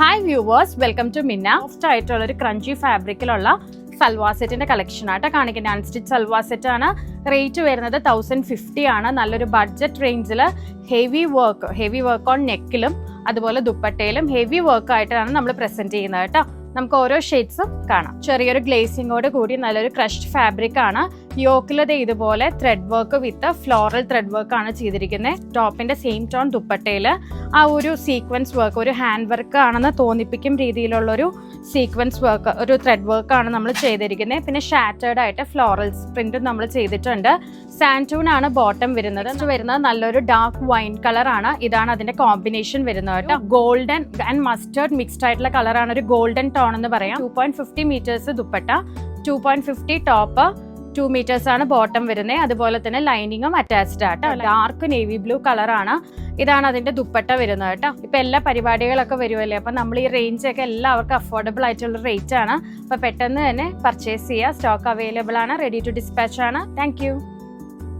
Hi viewers, welcome to മിന്ന. Soft ആയിട്ടുള്ള ഒരു ക്രഞ്ചി ഫാബ്രിക്കിലുള്ള സൽവാർ സെറ്റിന്റെ കളക്ഷൻ ആയിട്ട് കാണിക്കുന്നത്. അൺസ്റ്റിച്ച് സൽവാർ സെറ്റ് ആണ്. റേറ്റ് വരുന്നത് 1050 ആണ്. നല്ലൊരു ബഡ്ജറ്റ് റേഞ്ചിൽ ഹെവി വർക്ക് ഓൺ നെക്കിലും അതുപോലെ ദുപ്പട്ടയിലും ഹെവി വർക്ക് ആയിട്ടാണ് നമ്മൾ പ്രസന്റ് ചെയ്യുന്നത് കേട്ടോ. നമുക്ക് ഓരോ ഷെയ്ഡ്സും കാണാം. ചെറിയൊരു ഗ്ലേസിങ്ങോട് കൂടി നല്ലൊരു ക്രഷ്ഡ് ഫാബ്രിക് ആണ്. യോക്കിലത് ഇതുപോലെ thread work with floral thread work ആണ് ചെയ്തിരിക്കുന്നത്. ടോപ്പിന്റെ സെയിം ടോൺ ദുപ്പട്ടയിൽ ആ ഒരു സീക്വൻസ് വർക്ക്, ഒരു ഹാൻഡ് വർക്ക് ആണെന്ന് തോന്നിപ്പിക്കും രീതിയിലുള്ളൊരു സീക്വൻസ് വർക്ക്, ഒരു ത്രെഡ് വർക്ക് ആണ് നമ്മൾ ചെയ്തിരിക്കുന്നത്. പിന്നെ ഷാറ്റേർഡ് ആയിട്ട് ഫ്ലോറൽ പ്രിന്റും നമ്മൾ ചെയ്തിട്ടുണ്ട്. സാൻറ്റൂൺ ആണ് ബോട്ടം വരുന്നത്. നല്ലൊരു ഡാർക്ക് വൈൻ കളർ ആണ്. ഇതാണ് അതിന്റെ കോമ്പിനേഷൻ വരുന്നത് കേട്ടോ. ഗോൾഡൻ ആൻഡ് മസ്റ്റേർഡ് മിക്സ്ഡ് ആയിട്ടുള്ള കളറാണ്. ഒരു ഗോൾഡൻ ടോൺ എന്ന് പറയാം. 2.50 മീറ്റേഴ്സ് ദുപ്പട്ട, 2.50 ടോപ്പ്, 2 മീറ്റേഴ്സ് ആണ് ബോട്ടം വരുന്നത്. അതുപോലെ തന്നെ ലൈനിങ്ങും അറ്റാച്ച്ഡ് ആട്ടോ. ഡാർക്ക് നേവി ബ്ലൂ കളറാണ്. ഇതാണ് അതിന്റെ ദുപ്പട്ട വരുന്നത് കേട്ടോ. ഇപ്പൊ എല്ലാ പരിപാടികളൊക്കെ വരുമല്ലേ, അപ്പൊ നമ്മൾ ഈ റേഞ്ച് ഒക്കെ എല്ലാവർക്കും അഫോർഡബിൾ ആയിട്ടുള്ള റേറ്റ് ആണ്. അപ്പൊ പെട്ടെന്ന് തന്നെ പർച്ചേസ് ചെയ്യുക. സ്റ്റോക്ക് അവൈലബിൾ ആണ്, റെഡി ടു ഡിസ്പാച്ച് ആണ്. താങ്ക്